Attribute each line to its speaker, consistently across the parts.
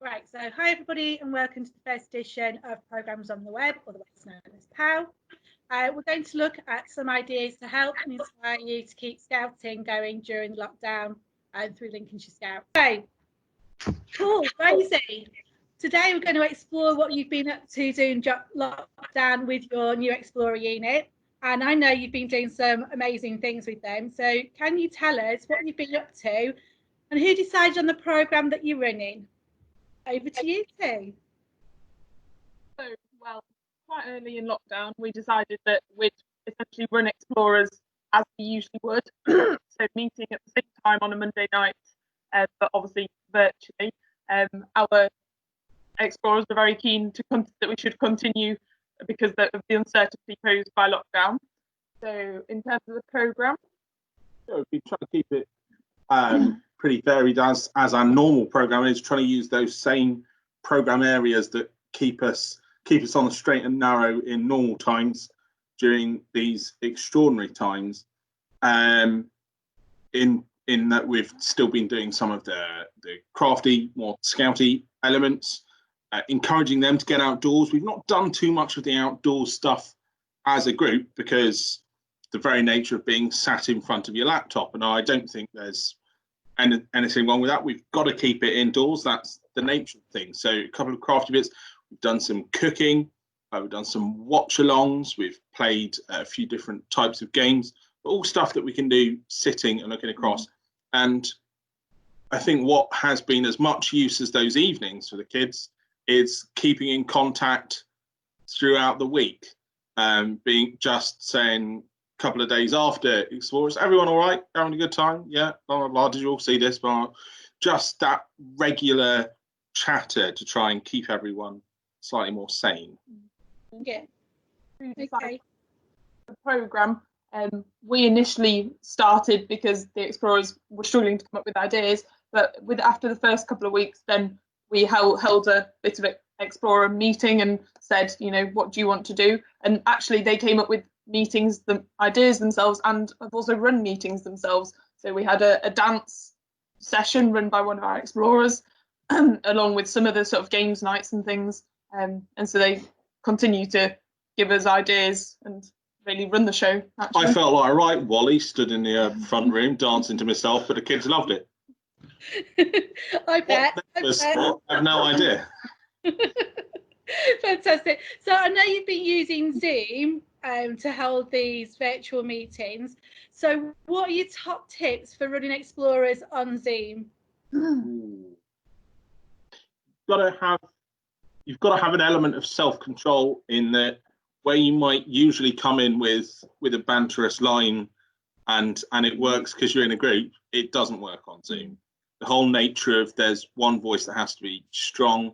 Speaker 1: Right, so hi everybody and welcome to the first edition of Programmes on the Web, otherwise known as POW. We're going to look at some ideas to help and inspire you to keep scouting going during the lockdown through Lincolnshire Scout. Okay, cool, Rosie. Today we're going to explore what you've been up to during lockdown with your new Explorer unit. And I know you've been doing some amazing things with them. So can you tell us what you've been up to and who decided on the programme that you're running? Over to you two.
Speaker 2: So, well, quite early in lockdown, we decided that we'd essentially run Explorers as we usually would. So meeting at the same time on a Monday night, but obviously virtually. Our Explorers are very keen that we should continue because of the uncertainty posed by lockdown. So in terms of the programme,
Speaker 3: we try to keep it pretty varied as our normal programme is, trying to use those same programme areas that keep us on the straight and narrow in normal times during these extraordinary times. In that we've still been doing some of the crafty, more scouty elements, encouraging them to get outdoors. We've not done too much of the outdoor stuff as a group because the very nature of being sat in front of your laptop, and I don't think there's anything wrong with that. We've got to keep it indoors. That's the nature of things. So a couple of crafty bits. We've done some cooking. We've done some watch-alongs. We've played a few different types of games. All stuff that we can do sitting and looking across. And I think what has been as much use as those evenings for the kids is keeping in contact throughout the week. Being just saying, couple of days after Explorers, everyone all right, having a good time? Yeah, blah blah blah, did you all see this? Blah. Just that regular chatter to try and keep everyone slightly more sane.
Speaker 1: Yeah. Okay.
Speaker 2: The programme, we initially started because the Explorers were struggling to come up with ideas, but after the first couple of weeks, then we held a bit of an Explorer meeting and said, what do you want to do? And actually they came up with the ideas themselves, and have also run meetings themselves. So we had a dance session run by one of our Explorers, along with some of the sort of games nights and things. And so they continue to give us ideas and really run the show. Actually.
Speaker 3: I felt like a right Wally stood in the front room dancing to myself, but the kids loved it.
Speaker 1: I bet.
Speaker 3: I have no idea.
Speaker 1: Fantastic. So I know you've been using Zoom to hold these virtual meetings. So what are your top tips for running Explorers on Zoom?
Speaker 3: You've got to have an element of self-control in that, where you might usually come in with a banterous line and it works because you're in a group. It doesn't work on Zoom. The whole nature of there's one voice that has to be strong,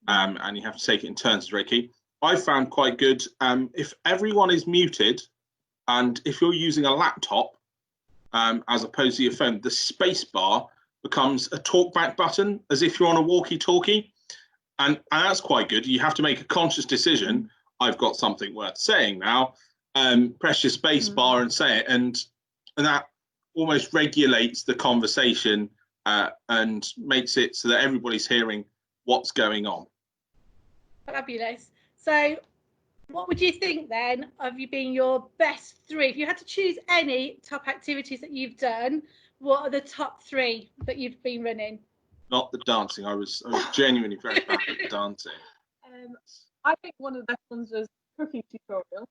Speaker 3: and you have to take it in turns is very key. I found quite good if everyone is muted, and if you're using a laptop as opposed to your phone, the space bar becomes a talkback button as if you're on a walkie-talkie, and that's quite good. You have to make a conscious decision. I've got something worth saying now. Press your space bar and say it, and that almost regulates the conversation and makes it so that everybody's hearing what's going on.
Speaker 1: Fabulous. So what would you think then of you being your best three? If you had to choose any top activities that you've done, what are the top three that you've been running?
Speaker 3: Not the dancing. I was genuinely very bad at dancing.
Speaker 2: I think one of the best ones was cooking tutorial,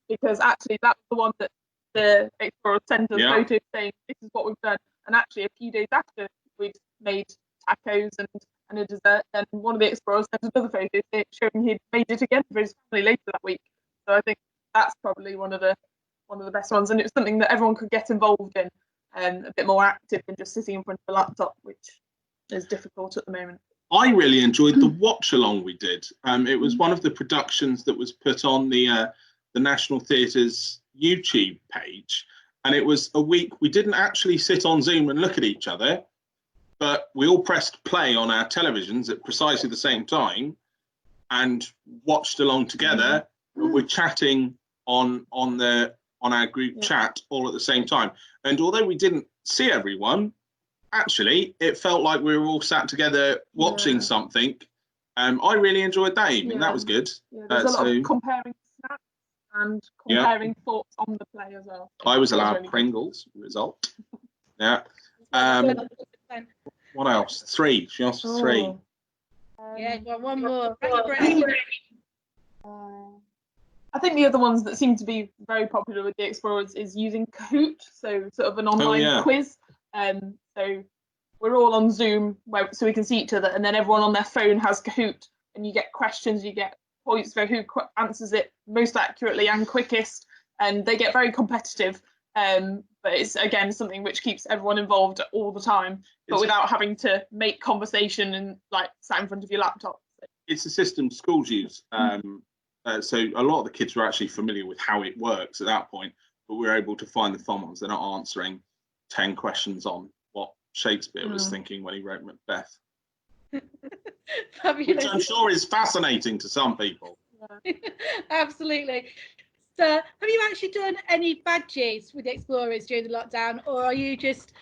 Speaker 2: because actually that was the one that the Explorer sent us photos saying this is what we've done. And actually a few days after we'd made tacos and a dessert, then one of the Explorers sent another photo showing he'd made it again for his family later that week. So I think that's probably one of the best ones, and it was something that everyone could get involved in, a bit more active than just sitting in front of a laptop, which is difficult at the moment.
Speaker 3: I really enjoyed the watch along we did. It was one of the productions that was put on the National Theatre's YouTube page, and it was a week we didn't actually sit on Zoom and look at each other, but we all pressed play on our televisions at precisely the same time and watched along together. We're chatting on our group chat all at the same time, and although we didn't see everyone, actually, it felt like we were all sat together watching something. I really enjoyed that evening. That was good.
Speaker 2: Yeah, there's a lot of comparing snacks and comparing thoughts on the play as well.
Speaker 3: I was allowed really Pringles result. Yeah. What else? 3. She asked for 3.
Speaker 1: Yeah, well, one more.
Speaker 2: I think the other ones that seem to be very popular with the Explorers is using Kahoot, so sort of an online quiz. So we're all on Zoom so we can see each other, and then everyone on their phone has Kahoot, and you get questions, you get points for who answers it most accurately and quickest, and they get very competitive. But it's, again, something which keeps everyone involved all the time, but without having to make conversation and like sat in front of your laptop.
Speaker 3: It's a system schools use. So a lot of the kids were actually familiar with how it works at that point, but we're able to find the fun ones. They're not answering 10 questions on what Shakespeare was thinking when he wrote Macbeth. Which I'm sure is fascinating to some people.
Speaker 1: Yeah. Absolutely. So have you actually done any badges with the Explorers during the lockdown, or are you just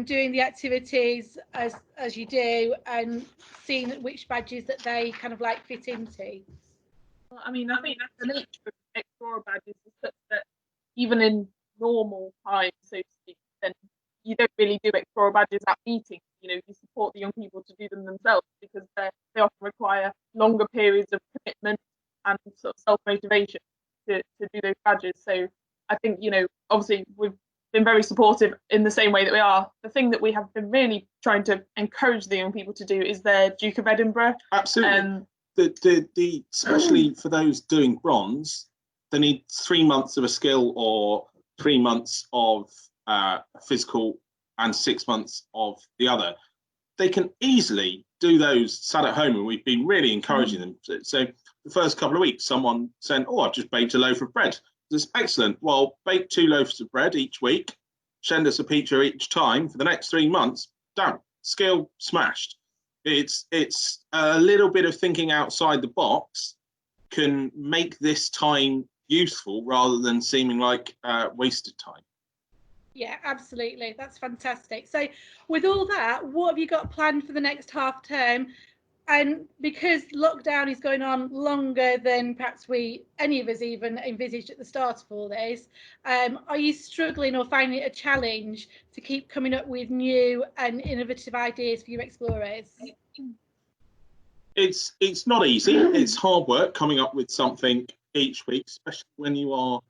Speaker 1: doing the activities as you do and seeing which badges that they kind of like fit into?
Speaker 2: Well, I mean, I think that's the nature of Explorer badges is such that even in normal times, so to speak, then you don't really do Explorer badges at meetings. You know, you support the young people to do them themselves because they often require longer periods of commitment and sort of self-motivation to do those badges. So I think, you know, obviously we've been very supportive in the same way that we are. The thing that we have been really trying to encourage the young people to do is their Duke of Edinburgh.
Speaker 3: Absolutely. The especially for those doing bronze, they need 3 months of a skill or 3 months of physical and 6 months of the other. They can easily do those sat at home, and we've been really encouraging them. So the first couple of weeks, someone said, "Oh, I've just baked a loaf of bread." This is excellent. Well, bake 2 loaves of bread each week, send us a picture each time for the next 3 months. Done. Skill smashed. It's a little bit of thinking outside the box can make this time useful rather than seeming like wasted time.
Speaker 1: Yeah, absolutely. That's fantastic. So with all that, what have you got planned for the next half term? And because lockdown is going on longer than perhaps any of us even envisaged at the start of all this, are you struggling or finding it a challenge to keep coming up with new and innovative ideas for your Explorers?
Speaker 3: It's not easy. It's hard work coming up with something each week, especially when you are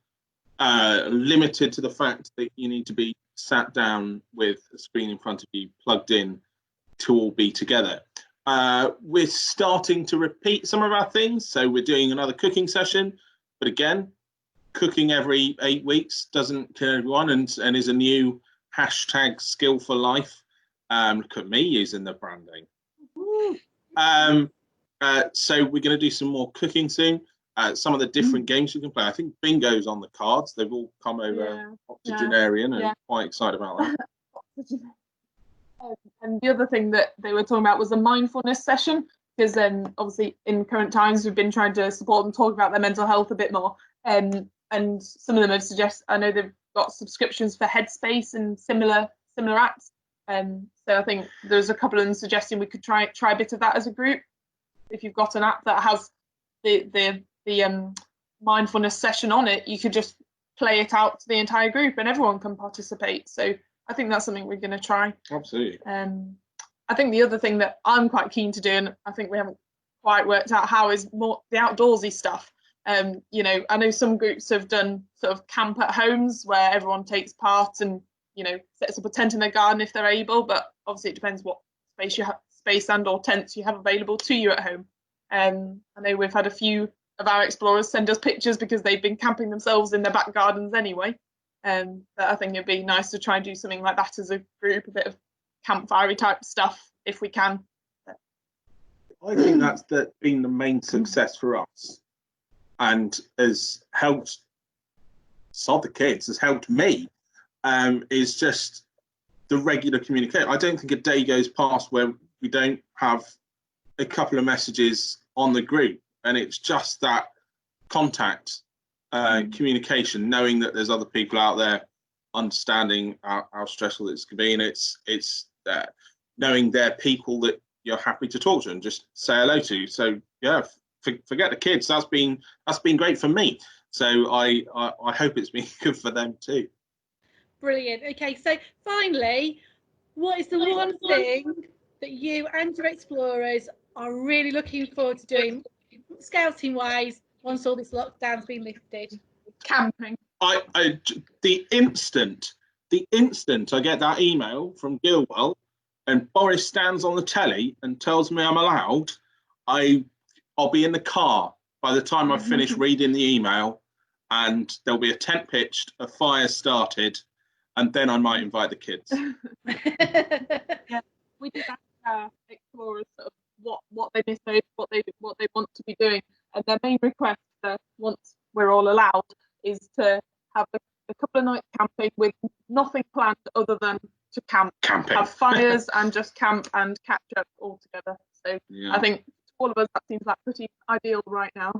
Speaker 3: limited to the fact that you need to be sat down with a screen in front of you, plugged in to all be together. We're starting to repeat some of our things. So we're doing another cooking session, but again, cooking every 8 weeks doesn't kill everyone and is a new hashtag skill for life. Look at me using the branding. So we're going to do some more cooking soon. Some of the different games you can play. I think bingo's on the cards. They've all come over octogenarian and quite excited about that.
Speaker 2: And the other thing that they were talking about was a mindfulness session, because then obviously in current times we've been trying to support them, talk about their mental health a bit more. And some of them have suggested, I know they've got subscriptions for Headspace and similar apps. So I think there's a couple of them suggesting we could try a bit of that as a group. If you've got an app that has the mindfulness session on it, you could just play it out to the entire group and everyone can participate. So I think that's something we're going to try.
Speaker 3: Absolutely.
Speaker 2: I think the other thing that I'm quite keen to do, and I think we haven't quite worked out how, is more the outdoorsy stuff. You know, I know some groups have done sort of camp at homes where everyone takes part and, you know, sets up a tent in their garden if they're able, but obviously it depends what space and or tents you have available to you at home. I know we've had a few of our Explorers send us pictures because they've been camping themselves in their back gardens anyway. But I think it'd be nice to try and do something like that as a group, a bit of campfire type stuff if we can.
Speaker 3: I think that's been the main success for us, and has helped the kids, has helped me, is just the regular communication. I don't think a day goes past where we don't have a couple of messages on the group, and it's just that contact, communication, knowing that there's other people out there understanding how stressful it's can be, and it's knowing they're people that you're happy to talk to and just say hello to. So yeah, forget the kids. That's been great for me. So I hope it's been good for them too.
Speaker 1: Brilliant. Okay, so finally, what is the one thing that you and your explorers are really looking forward to doing scouting wise once all this lockdown's been lifted?
Speaker 2: Camping.
Speaker 3: The instant I get that email from Gilwell and Boris stands on the telly and tells me I'm allowed, I'll be in the car by the time I've finished reading the email, and there'll be a tent pitched, a fire started, and then I might invite the kids.
Speaker 2: Yeah, we did ask explorers sort of what they miss most, what they want to be doing, and their main request, once we're all allowed, is to have a couple of nights camping with nothing planned other than to camping, have fires and just camp and catch up all together. So yeah. I think to all of us that seems like pretty ideal right now.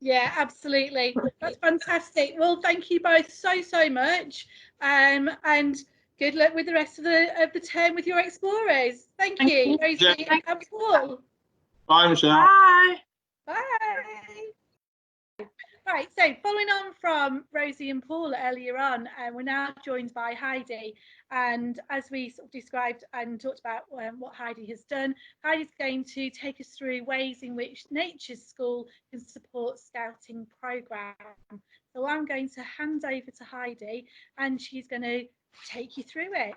Speaker 1: Yeah, absolutely. That's fantastic. Well, thank you both so much, and good luck with the rest of the term with your explorers. Thank you, Rosie and Paul.
Speaker 3: Bye, Michelle.
Speaker 2: Bye.
Speaker 1: Bye. Right, so following on from Rosie and Paul earlier on, we're now joined by Heidi. And as we sort of described and talked about what Heidi has done, Heidi's going to take us through ways in which Nature's School can support scouting programme. So I'm going to hand over to Heidi and she's going to take you through it.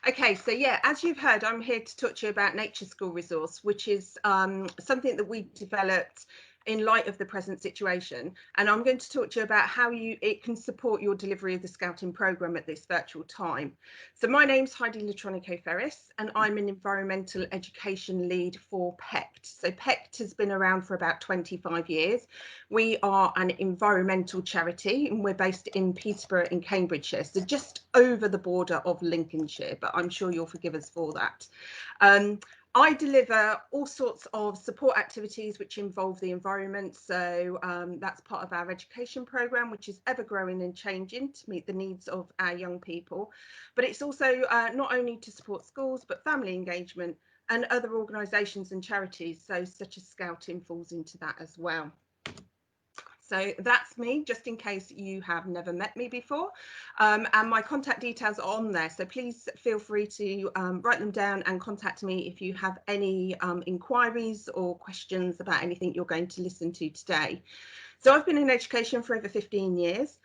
Speaker 4: Okay, so yeah, as you've heard, I'm here to talk to you about Nature's School resource, which is something that we developed in light of the present situation, and I'm going to talk to you about how it can support your delivery of the scouting programme at this virtual time. So my name's Heidi Latronico-Ferris and I'm an environmental education lead for PECT. So PECT has been around for about 25 years. We are an environmental charity and we're based in Peterborough in Cambridgeshire, so just over the border of Lincolnshire, but I'm sure you'll forgive us for that. I deliver all sorts of support activities which involve the environment. So that's part of our education programme, which is ever growing and changing to meet the needs of our young people. But it's also not only to support schools, but family engagement and other organisations and charities. So such as Scouting falls into that as well. So that's me, just in case you have never met me before. And my contact details are on there. So please feel free to write them down and contact me if you have any inquiries or questions about anything you're going to listen to today. So I've been in education for over 15 years.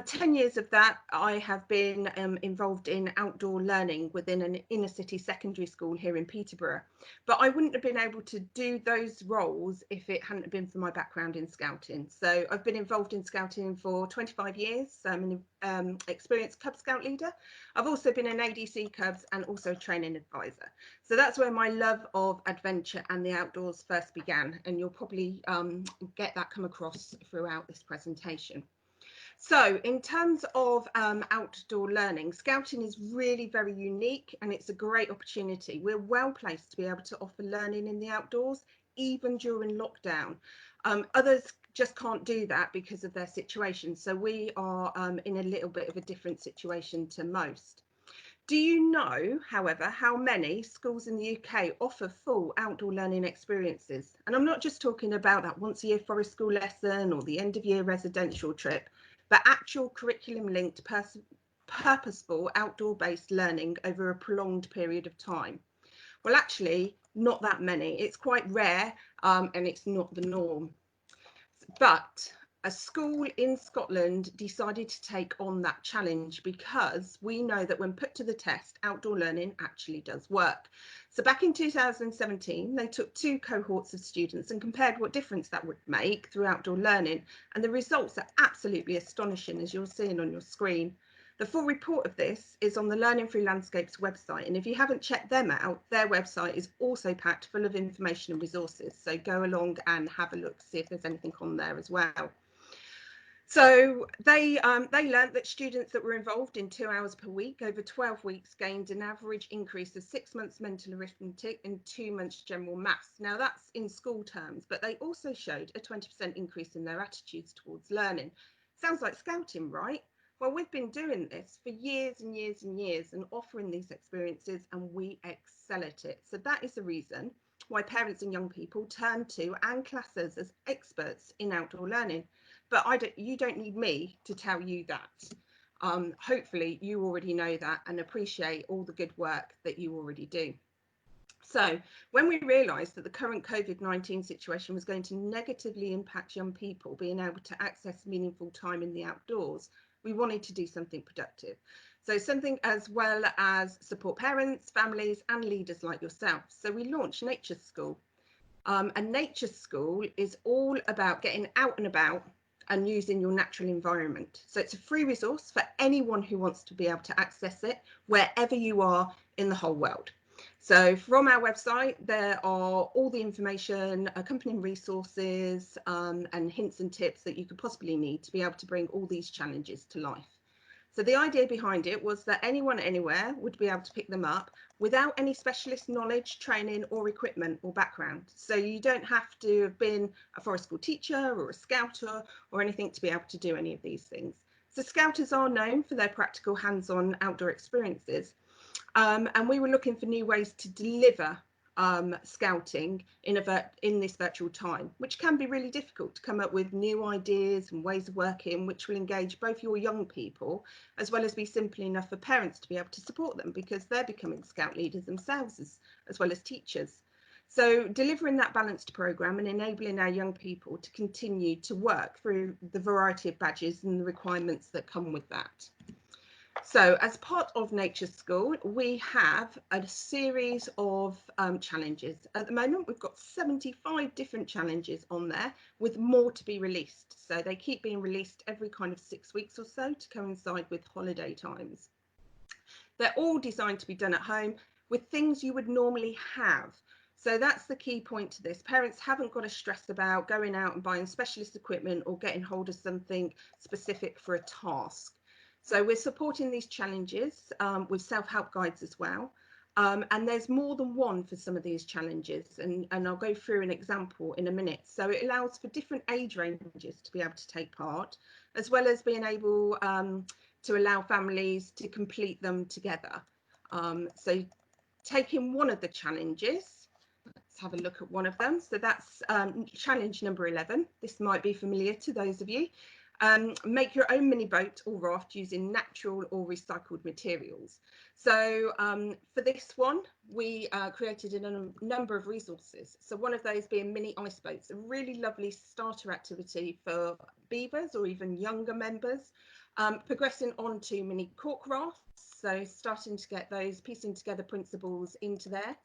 Speaker 4: 10 years of that I have been involved in outdoor learning within an inner city secondary school here in Peterborough. But I wouldn't have been able to do those roles if it hadn't been for my background in scouting. So I've been involved in scouting for 25 years. I'm an experienced Cub Scout leader. I've also been an ADC Cubs and also a training advisor. So that's where my love of adventure and the outdoors first began. And you'll probably get that come across throughout this presentation. So in terms of outdoor learning, scouting is really very unique and it's a great opportunity. We're well placed to be able to offer learning in the outdoors, even during lockdown. Others just can't do that because of their situation. So we are in a little bit of a different situation to most. Do you know, however, how many schools in the UK offer full outdoor learning experiences? And I'm not just talking about that once a year forest school lesson or the end of year residential trip, but actual curriculum linked purposeful outdoor based learning over a prolonged period of time. Well, actually, not that many. It's quite rare and it's not the norm. But a school in Scotland decided to take on that challenge because we know that when put to the test, outdoor learning actually does work. So back in 2017, they took 2 cohorts of students and compared what difference that would make through outdoor learning. And the results are absolutely astonishing, as you're seeing on your screen. The full report of this is on the Learning Through Landscapes website. And if you haven't checked them out, their website is also packed full of information and resources. So go along and have a look, see if there's anything on there as well. So they learnt that students that were involved in 2 hours per week over 12 weeks gained an average increase of 6 months mental arithmetic and 2 months general maths. Now that's in school terms, but they also showed a 20% increase in their attitudes towards learning. Sounds like scouting, right? Well, we've been doing this for years and years and years and offering these experiences, and we excel at it. So that is the reason why parents and young people turn to and classes as experts in outdoor learning. But you don't need me to tell you that. Hopefully you already know that and appreciate all the good work that you already do. So when we realised that the current COVID-19 situation was going to negatively impact young people being able to access meaningful time in the outdoors, we wanted to do something productive. So something as well as support parents, families and leaders like yourself. So we launched Nature School. And Nature School is all about getting out and about and using your natural environment. So it's a free resource for anyone who wants to be able to access it wherever you are in the whole world. So from our website, there are all the information, accompanying resources and hints and tips that you could possibly need to be able to bring all these challenges to life. So the idea behind it was that anyone anywhere would be able to pick them up without any specialist knowledge, training or equipment or background. So you don't have to have been a forest school teacher or a scouter or anything to be able to do any of these things. So scouters are known for their practical hands-on outdoor experiences. And we were looking for new ways to deliver scouting in this virtual time, which can be really difficult to come up with new ideas and ways of working which will engage both your young people as well as be simple enough for parents to be able to support them because they're becoming scout leaders themselves as well as teachers. So delivering that balanced programme and enabling our young people to continue to work through the variety of badges and the requirements that come with that. So as part of Nature School, we have a series of challenges. At the moment, we've got 75 different challenges on there with more to be released. So they keep being released every kind of 6 weeks or so to coincide with holiday times. They're all designed to be done at home with things you would normally have. So that's the key point to this. Parents haven't got to stress about going out and buying specialist equipment or getting hold of something specific for a task. So we're supporting these challenges with self-help guides as well. And there's more than one for some of these challenges. And I'll go through an example in a minute. So it allows for different age ranges to be able to take part, as well as being able to allow families to complete them together. So taking one of the challenges, let's have a look at one of them. So that's challenge number 11. This might be familiar to those of you. Make your own mini boat or raft using natural or recycled materials. So for this one, we created a number of resources. So one of those being mini ice boats, a really lovely starter activity for beavers or even younger members, progressing on to mini cork rafts. So starting to get those piecing together principles into there.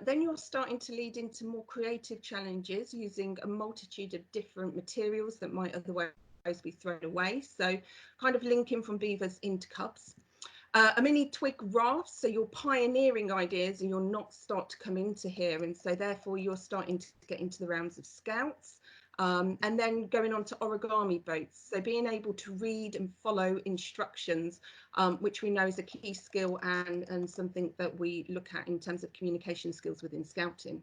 Speaker 4: Then you're starting to lead into more creative challenges using a multitude of different materials that might otherwise be thrown away, so kind of linking from beavers into cubs. A mini twig raft, so you're pioneering ideas and you're not start to come into here, and so therefore you're starting to get into the realms of scouts. And then going on to origami boats, so being able to read and follow instructions, which we know is a key skill and something that we look at in terms of communication skills within scouting.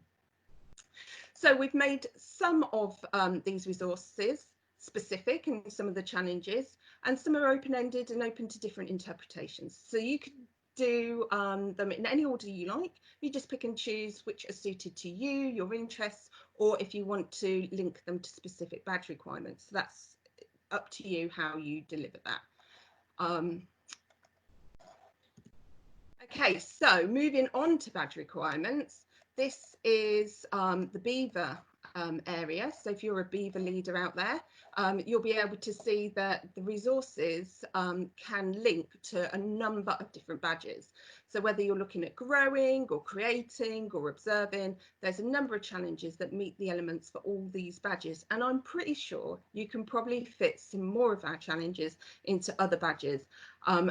Speaker 4: So we've made some of these resources specific in some of the challenges, and some are open-ended and open to different interpretations. So you could do them in any order you like. You just pick and choose which are suited to you, your interests, or if you want to link them to specific badge requirements. So that's up to you how you deliver that. Okay, so moving on to badge requirements. This is the beaver area. So if you're a beaver leader out there, you'll be able to see that the resources can link to a number of different badges. So whether you're looking at growing or creating or observing, there's a number of challenges that meet the elements for all these badges. And I'm pretty sure you can probably fit some more of our challenges into other badges.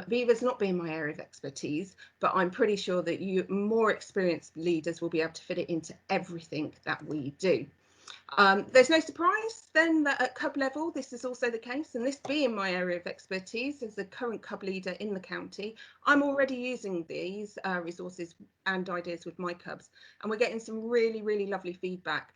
Speaker 4: Beavers not being my area of expertise, but I'm pretty sure that you more experienced leaders will be able to fit it into everything that we do. There's no surprise then that at cub level this is also the case, and this being my area of expertise as the current cub leader in the county, I'm already using these resources and ideas with my cubs, and we're getting some really lovely feedback.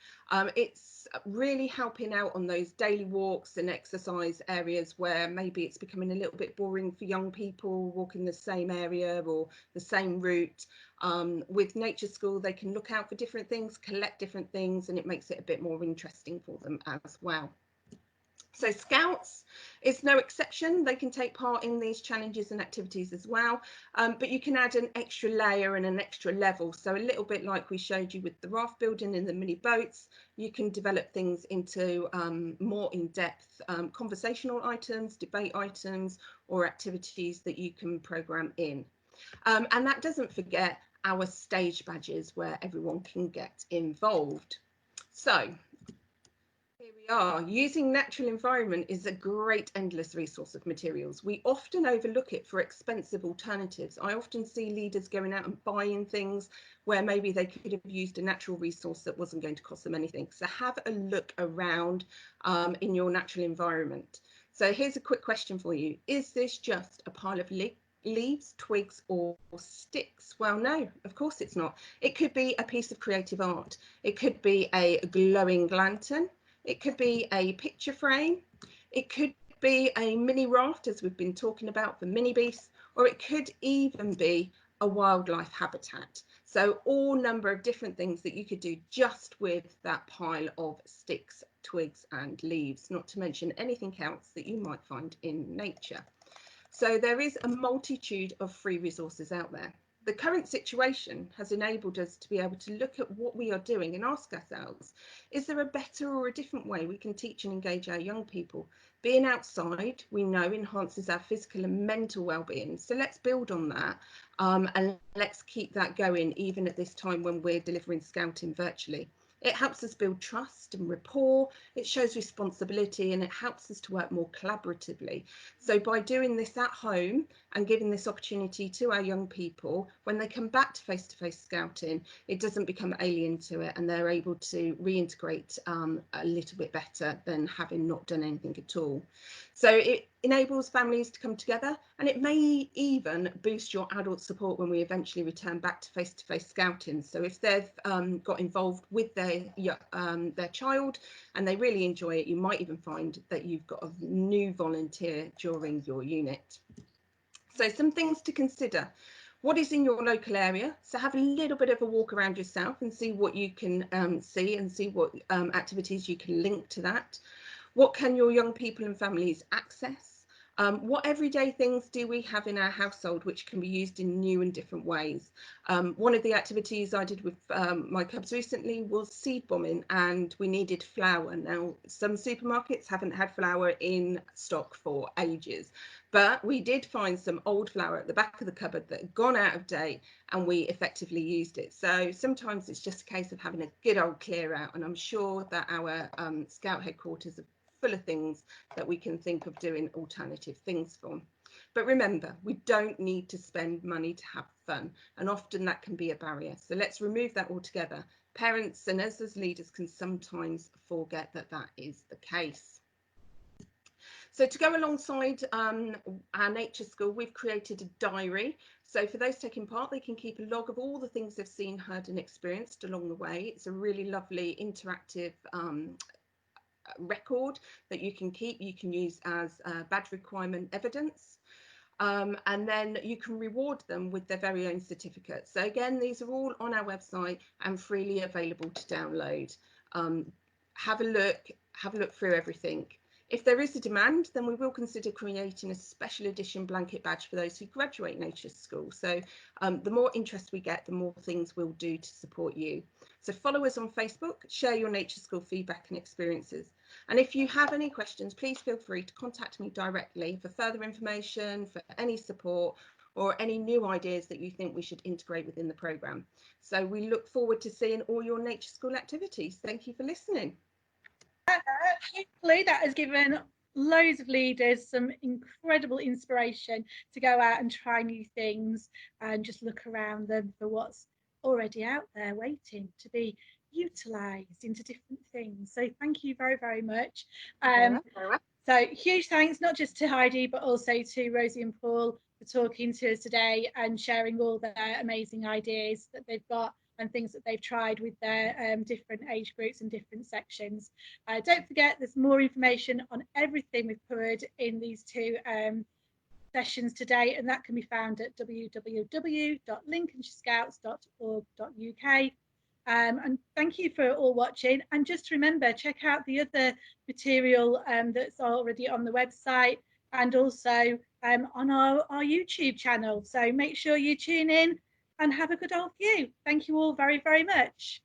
Speaker 4: It's really helping out on those daily walks and exercise areas where maybe it's becoming a little bit boring for young people walking the same area or the same route. With Nature School, they can look out for different things, collect different things, and it makes it a bit more interesting for them as well. So Scouts is no exception. They can take part in these challenges and activities as well, but you can add an extra layer and an extra level. So a little bit like we showed you with the raft building and the mini boats, you can develop things into more in-depth conversational items, debate items, or activities that you can program in. And that doesn't forget our stage badges where everyone can get involved. So here we are. Using natural environment is a great endless resource of materials. We often overlook it for expensive alternatives. I often see leaders going out and buying things where maybe they could have used a natural resource that wasn't going to cost them anything. So have a look around in your natural environment. So here's a quick question for you. Is this just a pile of leaves, twigs, or sticks? Well, no, of course it's not. It could be a piece of creative art. It could be a glowing lantern. It could be a picture frame. It could be a mini raft, as we've been talking about for mini beasts, or it could even be a wildlife habitat. So all number of different things that you could do just with that pile of sticks, twigs, and leaves, not to mention anything else that you might find in nature. So there is a multitude of free resources out there. The current situation has enabled us to be able to look at what we are doing and ask ourselves, is there a better or a different way we can teach and engage our young people? Being outside, we know, enhances our physical and mental well-being. So let's build on that and let's keep that going even at this time when we're delivering scouting virtually. It helps us build trust and rapport, it shows responsibility, and it helps us to work more collaboratively. So by doing this at home and giving this opportunity to our young people, when they come back to face-to-face scouting, it doesn't become alien to it, and they're able to reintegrate a little bit better than having not done anything at all. So it enables families to come together, and it may even boost your adult support when we eventually return back to face-to-face scouting. So if they've got involved with their child and they really enjoy it, you might even find that you've got a new volunteer during your unit. So some things to consider. What is in your local area? So have a little bit of a walk around yourself and see what you can see and see what activities you can link to that. What can your young people and families access? What everyday things do we have in our household which can be used in new and different ways? One of the activities I did with my cubs recently was seed bombing, and we needed flour. Now, some supermarkets haven't had flour in stock for ages, but we did find some old flour at the back of the cupboard that had gone out of date, and we effectively used it. So sometimes it's just a case of having a good old clear out, and I'm sure that our Scout headquarters are full of things that we can think of doing alternative things for. But remember, we don't need to spend money to have fun, and often that can be a barrier. So let's remove that altogether. Parents and us as leaders can sometimes forget that that is the case. So to go alongside our nature school, we've created a diary. So for those taking part, they can keep a log of all the things they've seen, heard and experienced along the way. It's a really lovely interactive record that you can keep, you can use as badge requirement evidence, and then you can reward them with their very own certificates. So again, these are all on our website and freely available to download. Have a look through everything. If there is a demand, then we will consider creating a special edition blanket badge for those who graduate Nature School. So the more interest we get, the more things we'll do to support you. So follow us on Facebook, share your Nature School feedback and experiences. And if you have any questions, please feel free to contact me directly for further information, for any support, or any new ideas that you think we should integrate within the programme. So we look forward to seeing all your Nature School activities. Thank you for listening.
Speaker 1: Hopefully that has given loads of leaders some incredible inspiration to go out and try new things and just look around them for what's already out there waiting to be utilised into different things. So thank you very, very much.
Speaker 4: Very well.
Speaker 1: So huge thanks, not just to Heidi, but also to Rosie and Paul for talking to us today and sharing all their amazing ideas that they've got and things that they've tried with their different age groups and different sections. Don't forget, there's more information on everything we've covered in these two sessions today, and that can be found at www.lincolnshirescouts.org.uk. And thank you for all watching, and just remember, check out the other material that's already on the website and also on our YouTube channel. So make sure you tune in and have a good old view. Thank you all very, very much.